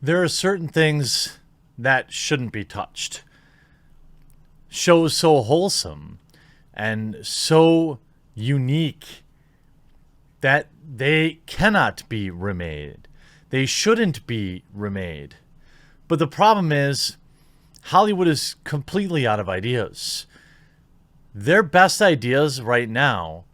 There are certain things that shouldn't be touched. Shows so wholesome and so unique that they cannot be remade. They shouldn't be remade. But the problem is, Hollywood is completely out of ideas. Their best ideas right now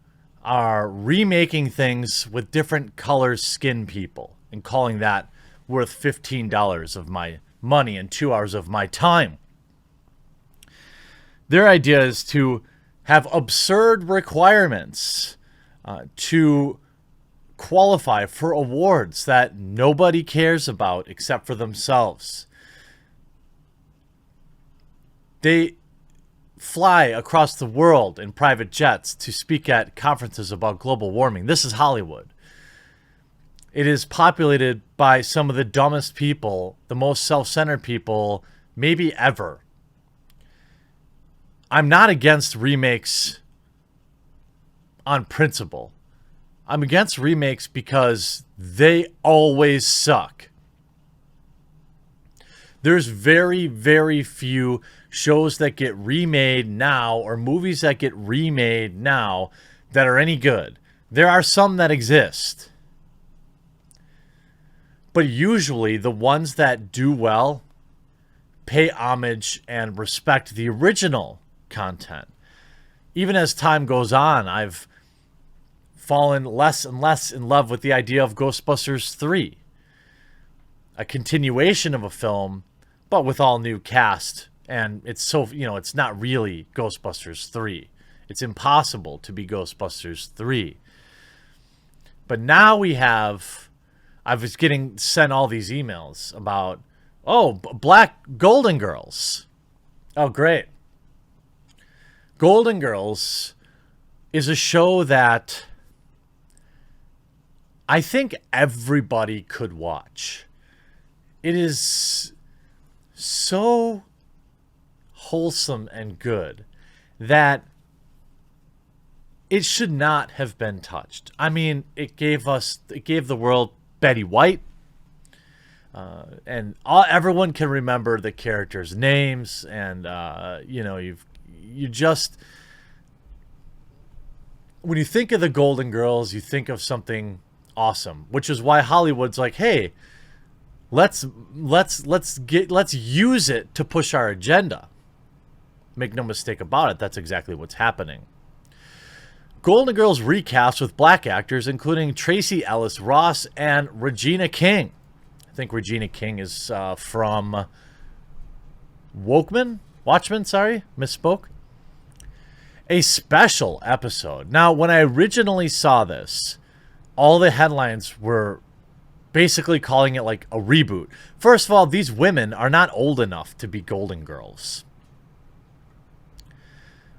are remaking things with different color skin people and calling that worth $15 of my money and 2 hours of my time. Their idea is to have absurd requirements to qualify for awards that nobody cares about except for themselves. They fly across the world in private jets to speak at conferences about global warming. This is Hollywood. It is populated by some of the dumbest people, the most self-centered people, maybe ever. I'm not against remakes on principle. I'm against remakes because they always suck. There's very, very few shows that get remade now or movies that get remade now that are any good. There are some that exist. But usually the ones that do well pay homage and respect the original content. Even as time goes on, I've fallen less and less in love with the idea of Ghostbusters 3. A continuation of a film, but with all new cast. And it's so, it's not really Ghostbusters 3. It's impossible to be Ghostbusters 3. But now I was getting sent all these emails about, Black Golden Girls. Oh, great. Golden Girls is a show that I think everybody could watch. It is so wholesome and good that it should not have been touched. I mean, it gave the world Betty White, and everyone can remember the characters' names, and when you think of the Golden Girls, you think of something awesome, which is why Hollywood's like, hey, let's use it to push our agenda. Make no mistake about it, that's exactly what's happening. Golden Girls recast with black actors, including Tracee Ellis Ross and Regina King. I think Regina King is from Watchmen, misspoke. A special episode. Now, when I originally saw this, all the headlines were basically calling it like a reboot. First of all, these women are not old enough to be Golden Girls.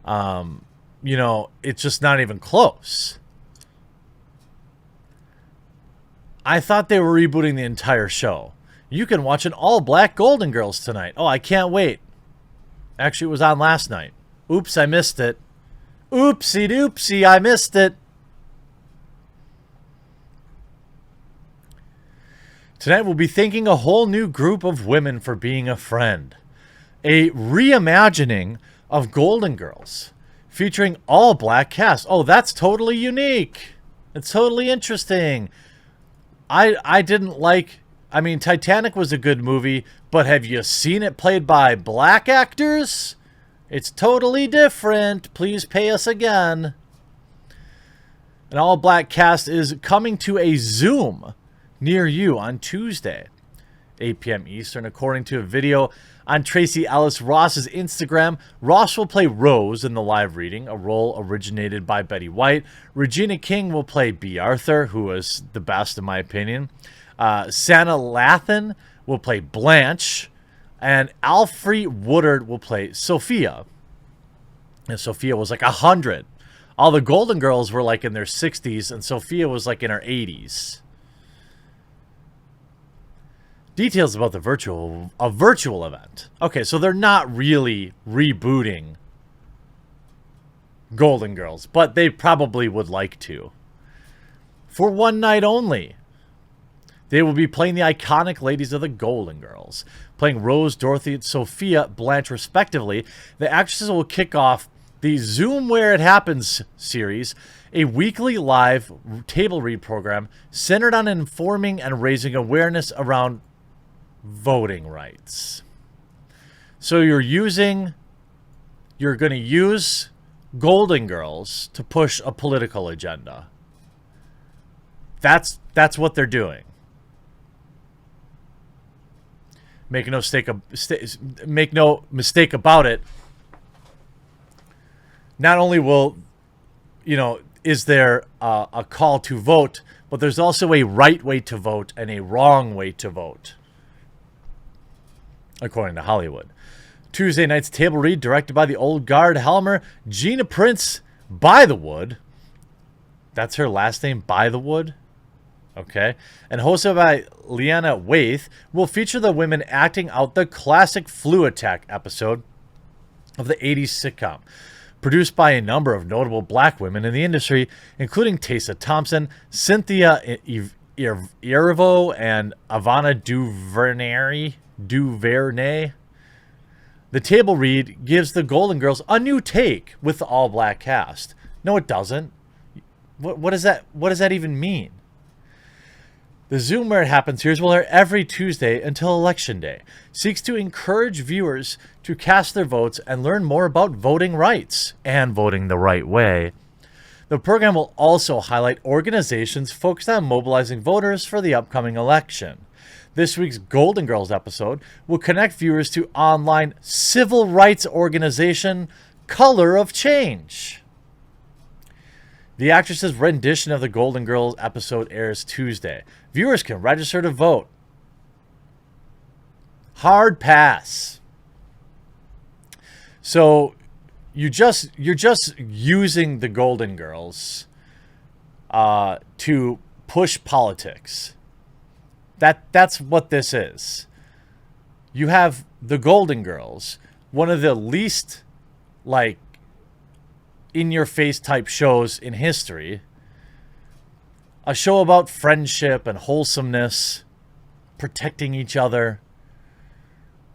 It's just not even close. I thought they were rebooting the entire show. You can watch an all-black Golden Girls tonight. Oh, I can't wait. Actually, it was on last night. Oops, I missed it. Oopsie doopsie, I missed it. Tonight we'll be thanking a whole new group of women for being a friend. A reimagining of Golden Girls, featuring all black cast. Oh, that's totally unique. It's totally interesting. I didn't like... I mean, Titanic was a good movie, but have you seen it played by black actors? It's totally different. Please pay us again. An all-black cast is coming to a Zoom near you on Tuesday, 8 p.m. Eastern, according to a video on Tracee Ellis Ross's Instagram. Ross will play Rose in the live reading, a role originated by Betty White. Regina King will play B. Arthur, who was the best in my opinion. Santa Lathan will play Blanche, and Alfre Woodard will play Sophia. And Sophia was like 100. All the Golden Girls were like in their 60s, and Sophia was like in her 80s. Details about the virtual event. Okay, so they're not really rebooting Golden Girls, but they probably would like to. For one night only, They will be playing the iconic ladies of the Golden Girls, playing Rose, Dorothy, Sophia, Blanche, respectively. The actresses will kick off the Zoom Where It Happens series, a weekly live table read program centered on informing and raising awareness around voting rights. So you're going to use Golden Girls to push a political agenda. That's what they're doing. Make no mistake about it. Not only will, is there a call to vote, but there's also a right way to vote and a wrong way to vote, according to Hollywood. Tuesday night's table read, directed by the old guard Helmer, Gina Prince Bythewood. That's her last name, Bythewood? Okay. And hosted by Leanna Waithe, will feature the women acting out the classic flu attack episode of the 80s sitcom. Produced by a number of notable black women in the industry, including Tessa Thompson, Cynthia Erivo, and Ivana DuVernay. The table read gives the Golden Girls a new take with the all-black cast. No, it doesn't. What does that even mean? The Zoom Where It Happens series will air every Tuesday until Election Day. Seeks to encourage viewers to cast their votes and learn more about voting rights and voting the right way. The program will also highlight organizations focused on mobilizing voters for the upcoming election. This week's Golden Girls episode will connect viewers to online civil rights organization Color of Change. The actress's rendition of the Golden Girls episode airs Tuesday. Viewers can register to vote. Hard pass. So you're just using the Golden Girls to push politics. That's what this is. You have the Golden Girls, one of the least in-your-face type shows in history. A show about friendship and wholesomeness, protecting each other.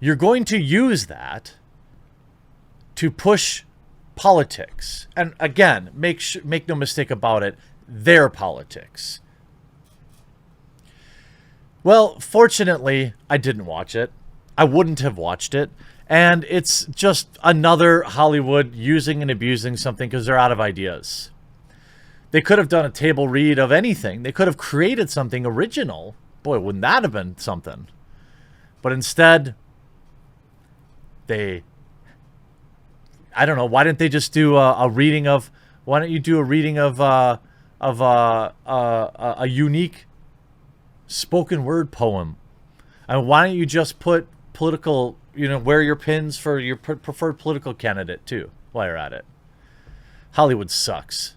You're going to use that to push politics. And again, make no mistake about it, their politics. Well, fortunately, I didn't watch it. I wouldn't have watched it. And it's just another Hollywood using and abusing something because they're out of ideas. They could have done a table read of anything. They could have created something original. Boy, wouldn't that have been something? But instead, I don't know. Why didn't they just do a reading of? Why don't you do a reading of a unique spoken word poem? And why don't you just put political? Wear your pins for your preferred political candidate too while you're at it. Hollywood sucks.